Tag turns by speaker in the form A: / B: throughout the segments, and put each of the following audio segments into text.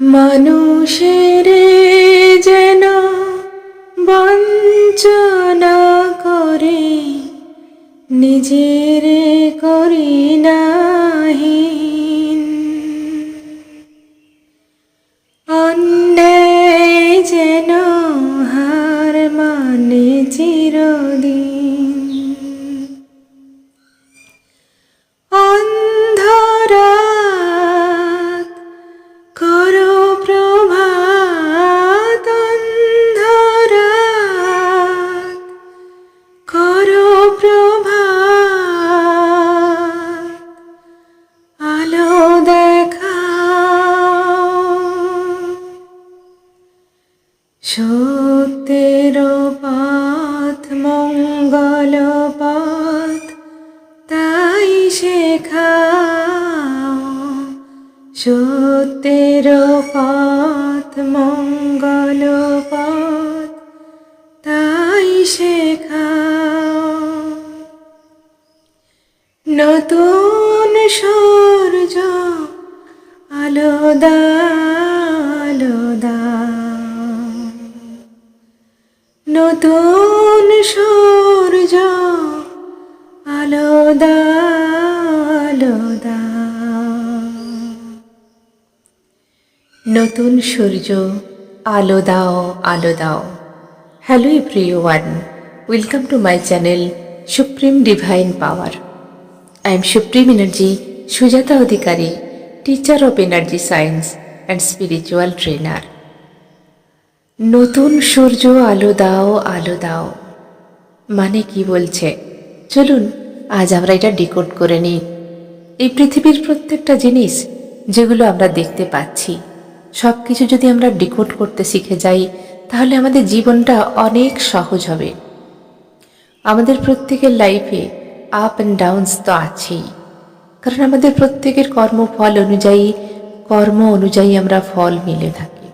A: মানুষের যেন বঞ্চনা করে নিজের করি নাহিন। অন্যায় যেন হার মানে চিরদিন। অন্ধরাত করো প্রভাত, অন্ধরাত করো প্রভাত, আলো দেখাও। সত্যের পথ মঙ্গল পথ তাই শেখাও। সত্যের পথ মঙ্গল পথ তাই শেখাও। নতুন সূর্য আলো দাও, নতুন সূর্য আলো দাও। নতুন সূর্য আলো দাও, আলো দাও। Hello everyone, welcome to my channel supreme divine power. I am Supreme Energy Sujata Adhikari, teacher of energy science and spiritual trainer. নতুন সূর্য আলো দাও, আলো দাও মানে কি বলছে? চলুন আজ আমরা এটা ডিকোড করে নিই। এই পৃথিবীর প্রত্যেকটা জিনিস যেগুলো আমরা দেখতে পাচ্ছি, সব কিছু যদি আমরা ডিকোড করতে শিখে যাই তাহলে আমাদের জীবনটা অনেক সহজ হবে। আমাদের প্রত্যেকের লাইফে আপ অ্যান্ড ডাউনস তো আছেই, কারণ আমাদের প্রত্যেকের কর্মফল অনুযায়ী আমরা ফল মিলে থাকি।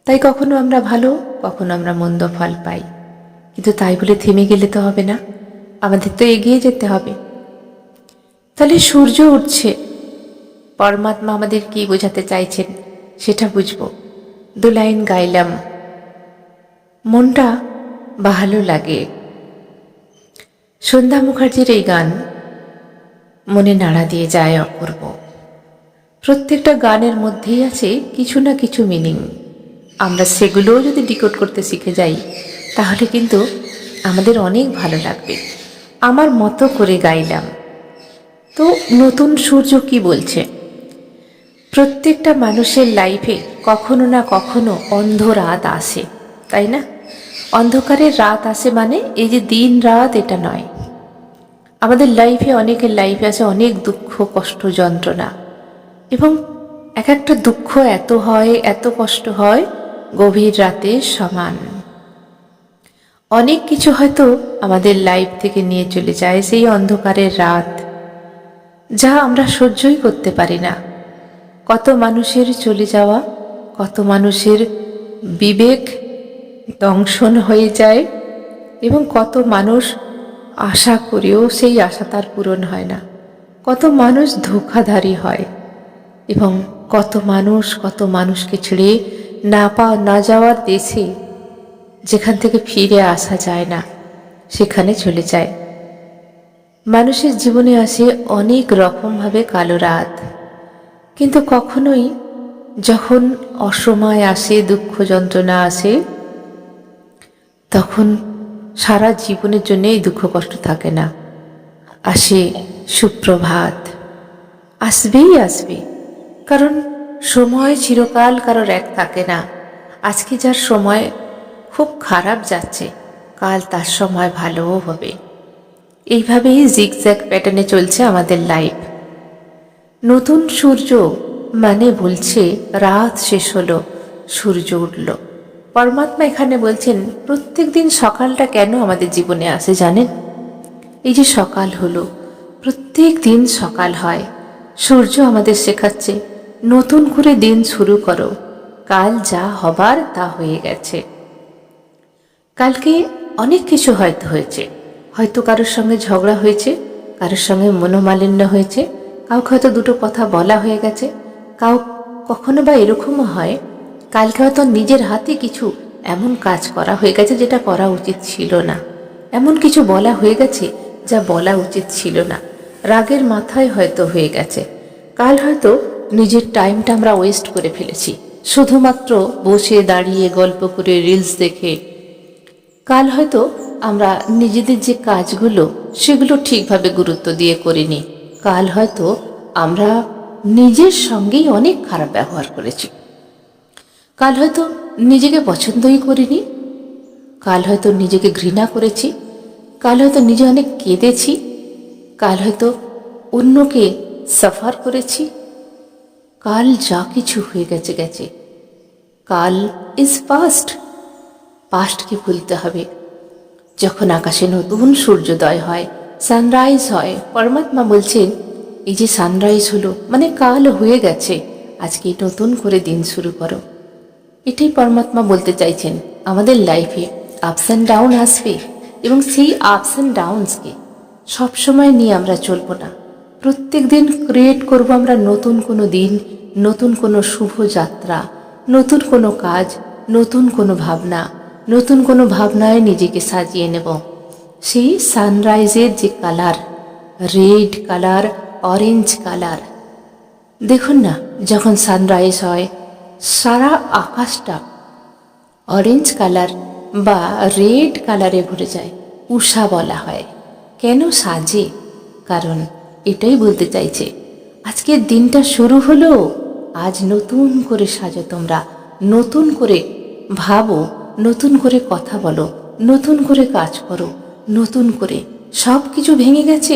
A: তাই কখনো আমরা ভালো, কখনো আমরা মন্দ ফল পাই। কিন্তু তাই বলে থেমে গেলে তো হবে না, আমাদের তো এগিয়ে যেতে হবে। তাহলে সূর্য উঠছে, পরমাত্মা আমাদের কি বোঝাতে চাইছেন সেটা বুঝব। 2 লাইন গাইলাম, মনটা ভালো লাগে। সন্ধ্যা মুখার্জির এই গান মনে নাড়া দিয়ে যায় অপূর্ব। প্রত্যেকটা গানের মধ্যেই আছে কিছু না কিছু মিনিং। আমরা সেগুলোও যদি ডিকোড করতে শিখে যাই তাহলে কিন্তু আমাদের অনেক ভালো লাগবে। আমার মতো করে গাইলাম। তো নতুন সূর্য কি বলছে? প্রত্যেকটা মানুষের লাইফে কখনো না কখনো অন্ধ রাত আসে, তাই না? অন্ধকারের রাত আসে মানে এই যে দিন রাত এটা নয়। আমাদের লাইফে, অনেকের লাইফে আছে অনেক দুঃখ, কষ্ট, যন্ত্রণা, এবং এক একটা দুঃখ এত হয়, এত কষ্ট হয়, গভীর রাতে সমান। অনেক কিছু হয়তো আমাদের লাইফ থেকে নিয়ে চলে যায় সেই অন্ধকারের রাত, যা আমরা সহ্যই করতে পারি না। কত মানুষের চলে যাওয়া, কত মানুষের বিবেক দংশন হয়ে যায়, এবং কত মানুষ আশা করেও সেই আশা তার পূরণ হয় না। কত মানুষ ধোঁকাধারী হয়, এবং কত মানুষকে ছেড়ে না যাওয়ার দেশে, যেখান থেকে ফিরে আসা যায় না, সেখানে চলে যায়। মানুষের জীবনে আসে অনেক রকমভাবে কালো রাত, কিন্তু কখনোই যখন অসময় আসে, দুঃখ যন্ত্রণা আসে, তখন সারা জীবনের জন্য এই দুঃখ কষ্ট থাকে না। আসে সুপ্রভাত, আসবেই আসবে। কারণ সময় চিরকাল কারোর এক থাকে না। আজকে যার সময় খুব খারাপ যাচ্ছে, কাল তার সময় ভালোও হবে। এইভাবেই জিগজ্যাগ প্যাটার্নে চলছে আমাদের লাইফ। নতুন সূর্য মানে বলছে রাত শেষ হলো, সূর্য উঠল। পরমাত্মা এখানে বলছেন প্রত্যেক দিন সকালটা কেন আমাদের জীবনে আসে জানেন? এই যে সকাল হলো, প্রত্যেক দিন সকাল হয়, সূর্য আমাদের শেখাচ্ছে নতুন করে দিন শুরু করো, কাল যা হবার তা হয়ে গেছে। কালকে অনেক কিছু হয়তো হয়েছে, হয়তো কারোর সঙ্গে ঝগড়া হয়েছে, কারোর সঙ্গে মনোমালিন্য হয়েছে, কাউকে হয়তো দুটো কথা বলা হয়ে গেছে, কখনো বা এরকমও হয় কালকে হয়তো নিজের হাতে কিছু এমন কাজ করা হয়ে গেছে যেটা করা উচিত ছিল না, এমন কিছু বলা হয়ে গেছে যা বলা উচিত ছিল না, রাগের মাথায় হয়তো হয়ে গেছে। কাল হয়তো নিজের টাইমটা আমরা ওয়েস্ট করে ফেলেছি শুধুমাত্র বসে দাঁড়িয়ে গল্প করে রিলস দেখে। কাল হয়তো আমরা নিজেদের যে কাজগুলো সেগুলো ঠিকভাবে গুরুত্ব দিয়ে করিনি। কাল হয়তো আমরা নিজের সঙ্গেই অনেক খারাপ ব্যবহার করেছি। কাল হয়তো নিজেকে পছন্দই করিনি। কাল হয়তো নিজেকে ঘৃণা করেছি। কাল হয়তো নিজে অনেক কেঁদেছি। কাল হয়তো অন্যকে সাফার করেছি। কাল যা কিছু হয়ে গেছে গেছে। কাল ইজ পাস্ট। পাস্টকে ভুলতে হবে। যখন আকাশে নতুন সূর্যোদয় হয়, সানরাইজ হয়, পরমাত্মা বলছেন এই যে সানরাইজ হলো মানে কাল হয়ে গেছে, আজকে নতুন করে দিন শুরু করো। এটাই পরমাত্মা বলতে চাইছেন। আমাদের লাইফে আপস অ্যান্ড ডাউন আসবে এবং সেই আপস অ্যান্ড ডাউনসকে সবসময় নিয়ে আমরা চলবো না। প্রত্যেক দিন ক্রিয়েট করবো আমরা নতুন কোনো দিন, নতুন কোনো শুভ যাত্রা, নতুন কোনো কাজ, নতুন কোনো ভাবনা, নতুন কোনো ভাবনায় নিজেকে সাজিয়ে নেব। সেই সানরাইজের যে colour, red colour, orange colour, দেখুন না যখন সানরাইজ হয় সারা আকাশটা অরেঞ্জ কালার বা রেড কালারে ভরে যায়। উষা বলা হয়। কেন সাজে? কারণ এটাই বলতে চাইছে আজকের দিনটা শুরু হলো, আজ নতুন করে সাজো তোমরা, নতুন করে ভাবো, নতুন করে কথা বলো, নতুন করে কাজ করো, নতুন করে। সব কিছু ভেঙে গেছে,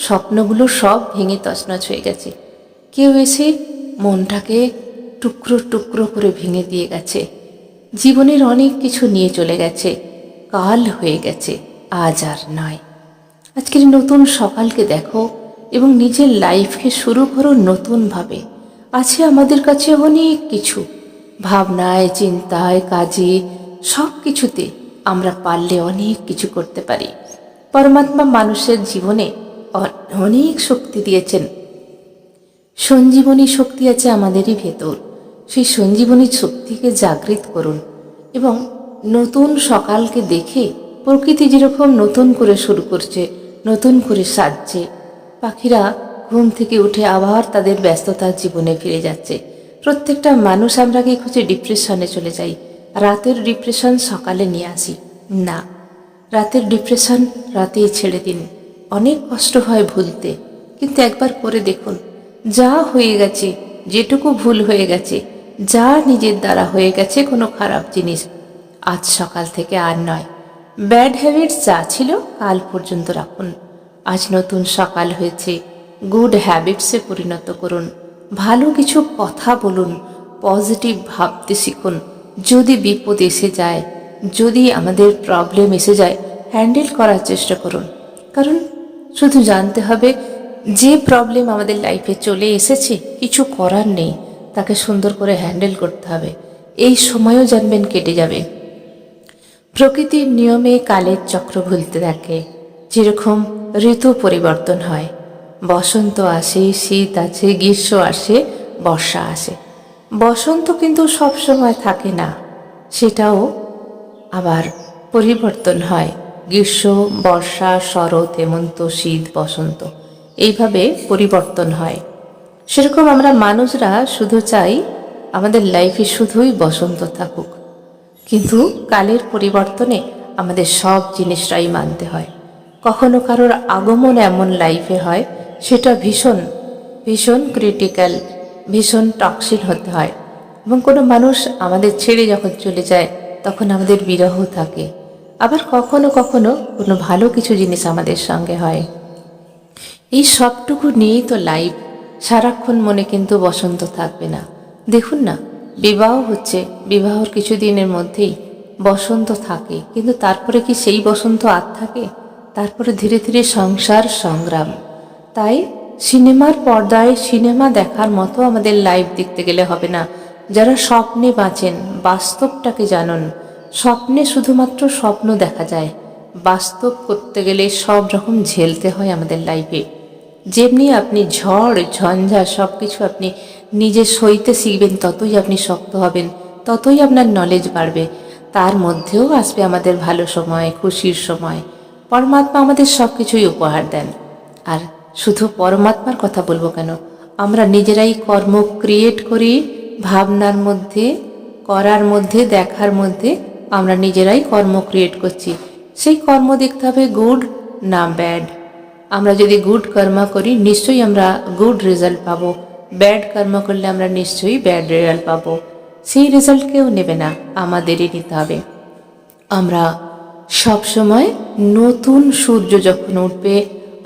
A: স্বপ্নগুলো সব ভেঙে তছনছ হয়ে গেছে। কেউ এসে মনটাকে টুকরো টুকরো করে ভেঙে দিয়ে গেছে। জীবনের অনেক কিছু নিয়ে চলে গেছে। কাল হয়ে গেছে, আজ আর নয়। আজকের নতুন সকালকে দেখো এবং নিজের লাইফকে শুরু করো নতুনভাবে। আছে আমাদের কাছে অনেক কিছু, ভাবনায়, চিন্তায়, কাজে, সব কিছুতে আমরা পারলে অনেক কিছু করতে পারি। পরমাত্মা মানুষের জীবনে অনেক শক্তি দিয়েছেন। সঞ্জীবনী শক্তি আছে আমাদেরই ভেতর। সেই সঞ্জীবনী শক্তিকে জাগৃত করুন এবং নতুন সকালকে দেখে প্রকৃতি যেরকম নতুন করে শুরু করছে, নতুন করে সাজছে, পাখিরা ঘুম থেকে উঠে আবার তাদের ব্যস্ততার জীবনে ফিরে যাচ্ছে। প্রত্যেকটা মানুষ আমরা কি খুঁজে ডিপ্রেশনে চলে যাই, রাতের ডিপ্রেশন সকালে নিয়ে আসি না। রাতের ডিপ্রেশন রাতেই ছেড়ে দিন। অনেক কষ্ট হয় ভুলতে, কিন্তু একবার করে দেখুন যা হয়ে গেছে, যেটুকু ভুল হয়ে গেছে, যা নিজের দ্বারা হয়ে গেছে কোনো খারাপ জিনিস, আজ সকাল থেকে আর নয়। ব্যাড হ্যাবিটস যা ছিল কাল পর্যন্ত রাখুন। আজ নতুন সকাল হয়েছে, গুড হ্যাবিটসে পরিণত করুন। ভালো কিছু কথা বলুন, পজিটিভ ভাবতে শিখুন। যদি বিপদ এসে যায়, যদি আমাদের প্রবলেম এসে যায়, হ্যান্ডেল করার চেষ্টা করুন। কারণ শুধু জানতে হবে যে প্রবলেম আমাদের লাইফে চলে এসেছে কিছু করার নেই, তাকে সুন্দর করে হ্যান্ডেল করতে হবে। এই সময়ও জানবেন কেটে যাবে। প্রকৃতির নিয়মে কালের চক্র ভুলতে থাকে। যেরকম ঋতু পরিবর্তন হয়, বসন্ত আসে, শীত আসে, গ্রীষ্ম আসে, বর্ষা আসে। বসন্ত কিন্তু সব সময় থাকে না, সেটাও আবার পরিবর্তন হয়। গ্রীষ্ম, বর্ষা, শরৎ, হেমন্ত, শীত, বসন্ত, এইভাবে পরিবর্তন হয়। সেরকম আমরা মানুষরা শুধু চাই আমাদের লাইফে শুধুই বসন্ত থাকুক, কিন্তু কালের পরিবর্তনে আমাদের সব জিনিসটাই মানতে হয়। কখনো কারোর আগমন এমন লাইফে হয় সেটা ভীষণ ভীষণ ক্রিটিক্যাল, ভীষণ টক্সিন হতে হয়। এবং কোনো মানুষ আমাদের ছেড়ে যখন চলে যায় তখন আমাদের বিরহ থাকে। আবার কখনো কখনো কোনো ভালো কিছু জিনিস আমাদের সঙ্গে হয়। এই সবটুকু নিয়েই তো লাইফ। সারাক্ষণ মনে কিন্তু বসন্ত থাকবে না। দেখুন না, বিবাহ হচ্ছে, বিবাহর কিছুদিনের মধ্যেই বসন্ত থাকে, কিন্তু তারপরে কি সেই বসন্ত আর থাকে? তারপরে ধীরে ধীরে সংসার, সংগ্রাম। তাই সিনেমার পর্দায় সিনেমা দেখার মতো আমাদের লাইফ দেখতে গেলে হবে না। যারা স্বপ্নে বাঁচেন, বাস্তবটাকে জানুন। স্বপ্নে শুধুমাত্র স্বপ্ন দেখা যায়, বাস্তব করতে গেলে সব রকম ঝেলতে হয় আমাদের লাইফে। যেমনি আপনি ঝড় ঝঞ্ঝা সব কিছু আপনি নিজে সইতে শিখবেন, ততই আপনি শক্ত হবেন, ততই আপনার নলেজ বাড়বে। তার মধ্যেও আসবে আমাদের ভালো সময়, খুশির সময়। পরমাত্মা আমাদের সব কিছুই উপহার দেন। আর শুধু পরমাত্মার কথা বলবো কেন, আমরা নিজেরাই কর্ম ক্রিয়েট করি, ভাবনার মধ্যে, করার মধ্যে, দেখার মধ্যে আমরা নিজেরাই কর্ম ক্রিয়েট করছি। সেই কর্ম দেখতে হবে গুড না ব্যাড। আমরা যদি গুড কর্ম করি নিশ্চয়ই আমরা গুড রেজাল্ট পাবো, ব্যাড কর্ম করলে আমরা নিশ্চয়ই ব্যাড রেজাল্ট পাবো। সেই রেজাল্ট কেউ নেবে না, আমাদেরই নিতে হবে। আমরা সব সময় নতুন সূর্য যখন উঠবে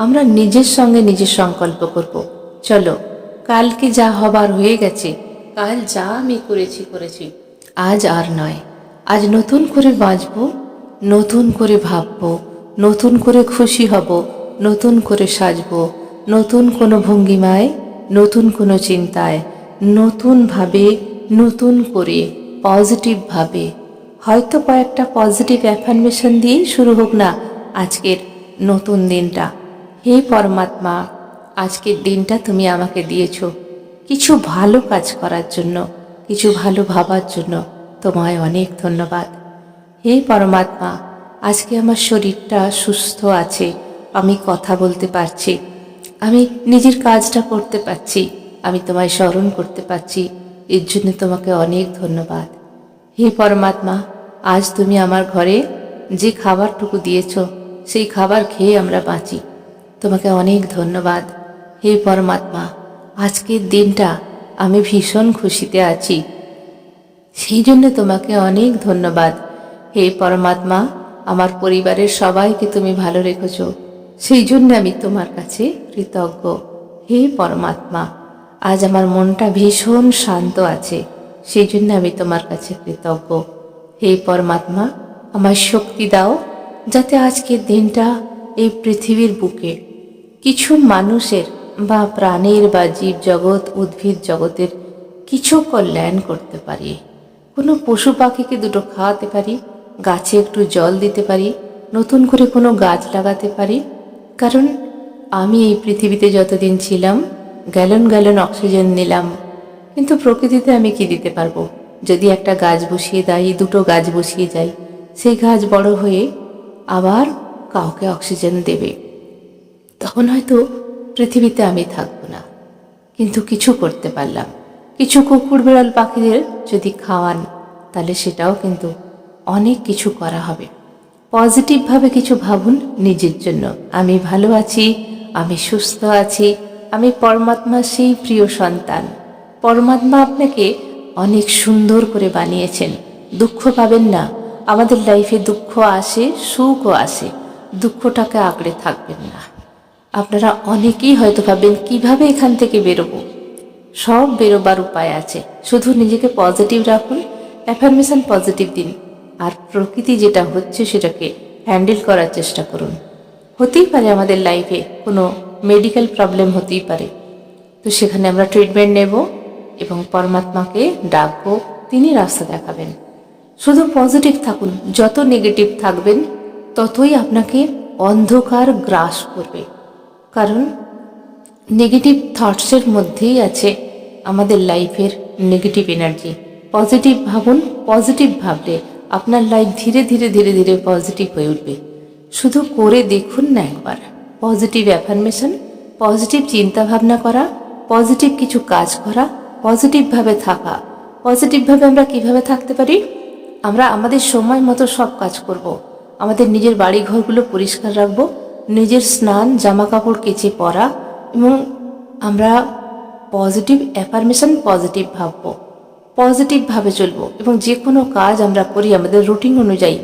A: আমরা নিজের সঙ্গে নিজের সংকল্প করব, চলো কালকে যা হবার হয়ে গেছে, কাল যা আমি করেছি, আজ আর নয়। আজ নতুন করে বাঁচব, নতুন করে ভাবব, নতুন করে খুশি হব, নতুন করে সাজব, নতুন কোনো ভঙ্গিমায়, নতুন কোনো চিন্তায়, নতুনভাবে, নতুন করে, পজিটিভভাবে। হয়তো কয়েকটা পজিটিভ অ্যাফার্মেশন দিয়েই শুরু হোক না আজকের নতুন দিনটা। হে পরমাত্মা, আজকের দিনটা তুমি আমাকে দিয়েছো কিছু ভালো কাজ করার জন্য, কিছু ভালো ভাবার জন্য। তোমায় অনেক ধন্যবাদ। হে পরমাত্মা, আজকে আমার শরীরটা সুস্থ আছে, আমি কথা বলতে পারছি, আমি নিজের কাজটা করতে পারছি, আমি তোমায় স্মরণ করতে পারছি, এর জন্য তোমাকে অনেক ধন্যবাদ। হে পরমাত্মা, আজ তুমি আমার ঘরে যে খাবারটুকু দিয়েছ সেই খাবার খেয়ে আমরা বাঁচি, তোমাকে অনেক ধন্যবাদ। হে পরমাত্মা, আজকের দিনটা আমি ভীষণ খুশিতে আছি, সেই জন্য তোমাকে অনেক ধন্যবাদ। হে পরমাত্মা, আমার পরিবারের সবাইকে তুমি ভালো রেখেছ, সেই জন্য আমি তোমার কাছে কৃতজ্ঞ। হে পরমাত্মা, আজ আমার মনটা ভীষণ শান্ত আছে, সেই জন্য আমি তোমার কাছে কৃতজ্ঞ। হে পরমাত্মা, আমার শক্তি দাও যাতে আজকের দিনটা এই পৃথিবীর বুকে কিছু মানুষের বা প্রাণীর বা জীব জগৎ উদ্ভিদ জগতের কিছু কল্যাণ করতে পারি, কোনো পশু পাখিকে দুটো খাওয়াতে পারি, গাছে একটু জল দিতে পারি, নতুন করে কোনো গাছ লাগাতে পারি। কারণ আমি এই পৃথিবীতে যতদিন ছিলাম গ্যালন গ্যালন অক্সিজেন নিলাম, কিন্তু প্রকৃতিতে আমি কি দিতে পারবো? যদি একটা গাছ বসিয়ে দেয়, দুটো গাছ বসিয়ে যাই, সেই গাছ বড় হয়ে আবার কাউকে অক্সিজেন দেবে, তখন হয়তো পৃথিবীতে আমি থাকবো না। কিন্তু কিছু করতে পারলাম, কিছু কুকুর বিড়াল পাখিদের যদি খাওয়ান, তাহলে সেটাও কিন্তু অনেক কিছু করা হবে। পজিটিভভাবে কিছু ভাবুন নিজের জন্য। আমি ভালো আছি, আমি সুস্থ আছি, আমি পরমাত্মার সেই প্রিয় সন্তান। পরমাত্মা আপনাকে অনেক সুন্দর করে বানিয়েছেন, দুঃখ পাবেন না। আমাদের লাইফে দুঃখ আসে, সুখও আসে, দুঃখটাকে আঁকড়ে থাকবেন না। আপনারা অনেকেই হয়তো ভাববেন কিভাবে এখান থেকে বেরোবো। সব বেরোবার উপায় আছে, শুধু নিজেকে পজিটিভ রাখুন, অ্যাফার্মেশন পজিটিভ দিন, আর প্রকৃতি যেটা হচ্ছে সেটাকে হ্যান্ডেল করার চেষ্টা করুন। হতেই পারে আমাদের লাইফে কোনো মেডিকেল প্রবলেম হতেই পারে, তো সেখানে আমরা ট্রিটমেন্ট নেব এবং পরমাত্মাকে ডাকবো, তিনি রাস্তা দেখাবেন। শুধু পজিটিভ থাকুন, যত নেগেটিভ থাকবেন ততই আপনাকে অন্ধকার গ্রাস করবে। কারণ নেগেটিভ থটসের মধ্যেই আছে আমাদের লাইফের নেগেটিভ এনার্জি। পজিটিভ ভাবুন, পজিটিভ ভাবলে আপনার লাইফ ধীরে ধীরে ধীরে ধীরে পজিটিভ হয়ে উঠবে। শুধু করে দেখুন না একবার, পজিটিভ অ্যাফার্মেশন, পজিটিভ চিন্তা ভাবনা করা, পজিটিভ কিছু কাজ করা, পজিটিভভাবে থাকা। পজিটিভভাবে আমরা কিভাবে থাকতে পারি? আমরা আমাদের সময় মতো সব কাজ করব, আমাদের নিজের বাড়ি ঘরগুলো পরিষ্কার রাখব, নিজের স্নান জামা কাপড় কেচে পরা, এবং আমরা পজিটিভ অ্যাফার্মেশন, পজিটিভ ভাবব, পজিটিভভাবে চলবো, এবং যে কোনো কাজ আমরা করি আমাদের রুটিন অনুযায়ী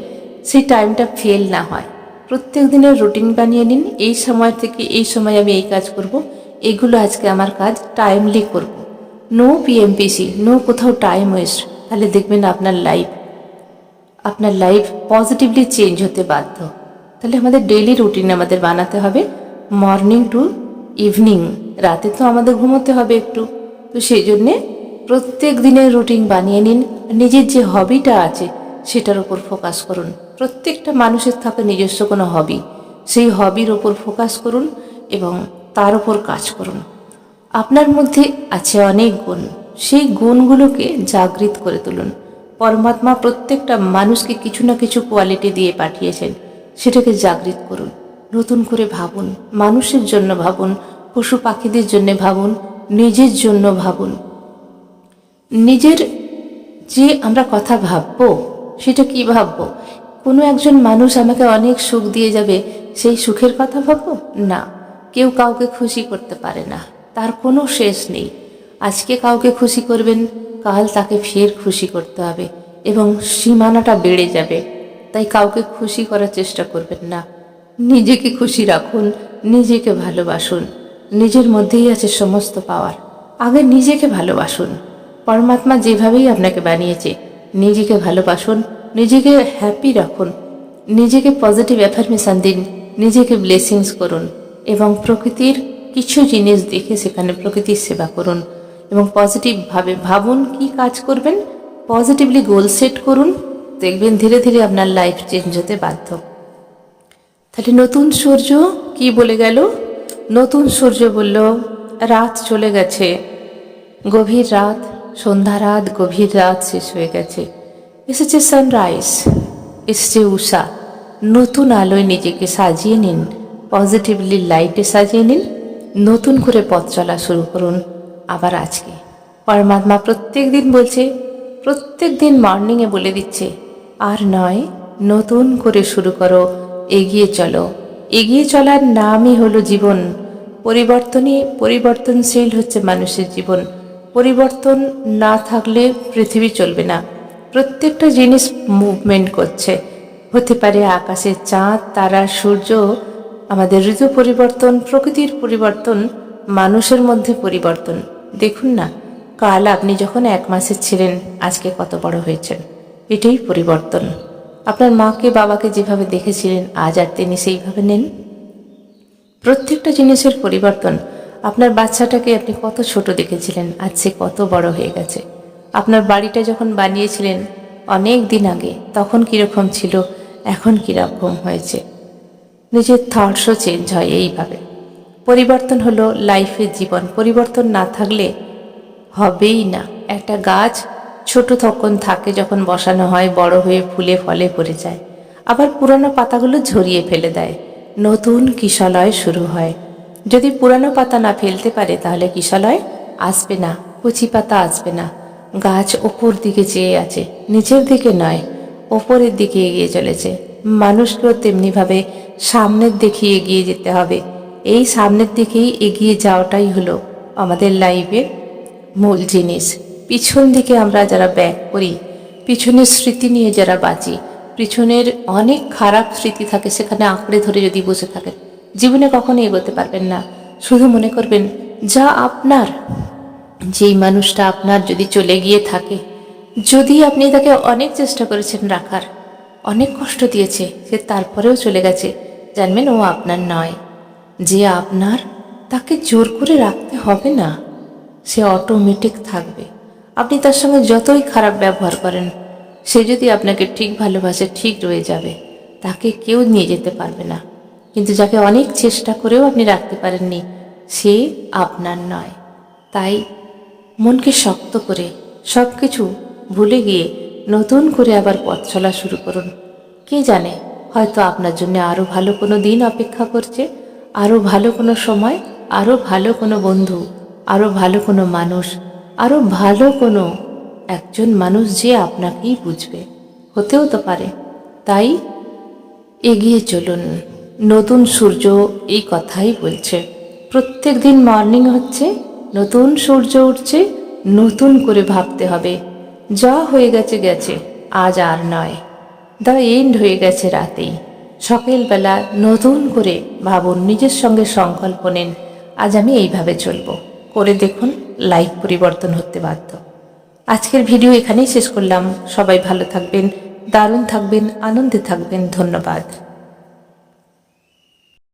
A: সেই টাইমটা ফেল না হয়। প্রত্যেক দিনের রুটিন বানিয়ে নিন, এই সময় থেকে এই সময় আমি এই কাজ করব, এগুলো আজকে আমার কাজ টাইমলি করব। নো পিএমপিসি, নো কোথাও টাইম ওয়েস্ট। তাহলে দেখবেন আপনার লাইফ পজিটিভলি চেঞ্জ হতে বাধ্য। তাহলে আমাদের ডেইলি রুটিন আমাদের বানাতে হবে, মর্নিং টু ইভিনিং। রাতে তো আমাদের ঘুমোতে হবে একটু, তো সেই জন্যে প্রত্যেক দিনের রুটিন বানিয়ে নিন। নিজের যে হবিটা আছে সেটার ওপর ফোকাস করুন। প্রত্যেকটা মানুষের থাকে নিজস্ব কোনো হবি, সেই হবির ওপর ফোকাস করুন এবং তার উপর কাজ করুন। আপনার মধ্যে আছে অনেক গুণ, সেই গুণগুলোকে জাগৃত করে তুলুন। পরমাত্মা প্রত্যেকটা মানুষকে কিছু না কিছু কোয়ালিটি দিয়ে পাঠিয়েছেন, সেটাকে জাগৃত করুন। নতুন করে ভাবুন, মানুষের জন্য ভাবুন, পশু পাখিদের জন্য ভাবুন, নিজের জন্য ভাবুন। নিজের যে আমরা কথা ভাববো সেটা কি ভাববো? কোনো একজন মানুষ আমাকে অনেক সুখ দিয়ে যাবে, সেই সুখের কথা ভাববো না। কেউ কাউকে খুশি করতে পারে না, তার কোনো শেষ নেই। আজকে কাউকে খুশি করবেন, কাল তাকে ফের খুশি করতে হবে এবং সীমানাটা বেড়ে যাবে। তাই কাউকে খুশি করার চেষ্টা করবেন না, নিজেকে খুশি রাখুন, নিজেকে ভালোবাসুন। নিজের মধ্যেই আছে সমস্ত পাওয়ার। আগে নিজেকে ভালোবাসুন। পরমাত্মা যেভাবেই আপনাকে বানিয়েছে, নিজেকে ভালোবাসুন, নিজেকে হ্যাপি রাখুন, নিজেকে পজিটিভ অ্যাফার্মেশন দিন, নিজেকে ব্লেসিংস করুন এবং প্রকৃতির কিছু জিনিস দেখে সেখানে প্রকৃতির সেবা করুন এবং পজিটিভভাবে ভাবুন কি কাজ করবেন। পজিটিভলি গোল সেট করুন, দেখবেন ধীরে ধীরে আপনার লাইফ চেঞ্জ হতে বাধ্য। তাহলে নতুন সূর্য কি বলে গেল? নতুন সূর্য বলল, রাত চলে গেছে, গভীর রাত, সন্ধ্যা রাত, গভীর রাত শেষ হয়ে গেছে, এসেছে সানরাইজ, এসেছে উষা। নতুন আলোয় নিজেকে সাজিয়ে নিন, পজিটিভলি লাইটে সাজিয়ে নিন, নতুন করে পথ চলা শুরু করুন। আবার আজকে পরমাত্মা প্রত্যেক দিন বলছে, প্রত্যেক দিন মর্নিংয়ে বলে দিচ্ছে, আর নয়, নতুন করে শুরু করো, এগিয়ে চলো। এগিয়ে চলার নামই হলো জীবন। পরিবর্তনশীল হচ্ছে মানুষের জীবন। পরিবর্তন না থাকলে পৃথিবী চলবে না। প্রত্যেকটা জিনিস মুভমেন্ট করছে, হতে পারে আকাশের চাঁদ, তারা, সূর্য, আমাদের ঋতু পরিবর্তন, প্রকৃতির পরিবর্তন, মানুষের মধ্যে পরিবর্তন। দেখুন না, কাল আপনি যখন 1 মাসের ছিলেন, আজকে কত বড় হয়েছেন। এটাই পরিবর্তন। আপনার মাকে বাবাকে যেভাবে দেখেছিলেন, আজ আর তিনি সেইভাবে নেন। প্রত্যেকটা জিনিসের পরিবর্তন। আপনার বাচ্চাটাকে আপনি কত ছোট দেখেছিলেন, আজ সে কত বড় হয়ে গেছে। আপনার বাড়িটা যখন বানিয়েছিলেন অনেক দিন আগে, তখন কীরকম ছিল, এখন কীরকম হয়েছে। নিজের থটসও চেঞ্জ হয় এইভাবে। পরিবর্তন হলো লাইফের জীবন। পরিবর্তন না থাকলে হবেই না। একটা গাছ ছোট তখন থাকে, যখন বসানো হয়, বড় হয়ে ফুলে ফলে ভরে যায়, আবার পুরানো পাতাগুলো ঝরিয়ে ফেলে দেয়, নতুন কিশলয় শুরু হয়। যদি পুরানো পাতা না ফেলতে পারে, তাহলে কিশলয় আসবে না, কচি পাতা আসবে না। গাছ ওপর দিকে চেয়ে আছে, নিচের দিকে নয়, ওপরের দিকে এগিয়ে চলেছে। মানুষকেও তেমনিভাবে সামনের দিকে এগিয়ে যেতে হবে। এই সামনের দিকেই এগিয়ে যাওয়াটাই হলো আমাদের লাইফের মূল জিনিস। পিছন দিকে আমরা যারা ব্যাক করি, পিছনের স্মৃতি নিয়ে যারা বাঁচি, পিছনের অনেক খারাপ স্মৃতি থাকে, সেখানে আঁকড়ে ধরে যদি বসে থাকেন, জীবনে কখনো এগোতে পারবেন না। শুধু মনে করবেন, যা আপনার, যেই মানুষটা আপনার যদি চলে গিয়ে থাকে, যদি আপনি তাকে অনেক চেষ্টা করেছেন রাখার, অনেক কষ্ট দিয়েছে, সে তারপরেও চলে গেছে, জানবেন ও আপনার নয়। যে আপনার, তাকে জোর করে রাখতে হবে না, সে অটোমেটিক থাকবে। আপনি তার সঙ্গে যতই খারাপ ব্যবহার করেন, সে যদি আপনাকে ঠিক ভালোবাসে, ঠিক রয়ে যাবে, তাকে কেউ নিয়ে যেতে পারবে না। কিন্তু যাকে অনেক চেষ্টা করেও আপনি রাখতে পারেননি, সে আপনার নয়। তাই মনকে শক্ত করে সব কিছু ভুলে গিয়ে নতুন করে আবার পথ চলা শুরু করুন। কে জানে, হয়তো আপনার জন্য আরও ভালো কোনো দিন অপেক্ষা করছে, আরও ভালো কোনো সময়, আরও ভালো কোনো বন্ধু, আরও ভালো কোনো মানুষ, আরও ভালো কোনো একজন মানুষ যে আপনাকেই বুঝবে, হতেও তো পারে। তাই এগিয়ে চলুন। নতুন সূর্য এই কথাই বলছে। প্রত্যেক দিন মর্নিং হচ্ছে, নতুন সূর্য উঠছে, নতুন করে ভাবতে হবে। যা হয়ে গেছে গেছে, আজ আর নয়। দ্য এন্ড হয়ে গেছে রাতেই। সকালবেলা নতুন করে ভাবুন, নিজের সঙ্গে সংকল্প নেন, আজ আমি এইভাবে চলবো। করে দেখুন, লাইফ পরিবর্তন হতে বাধ্য। আজকের ভিডিও এখানেই শেষ করলাম। সবাই ভালো থাকবেন, দারুণ থাকবেন, আনন্দে থাকবেন। ধন্যবাদ।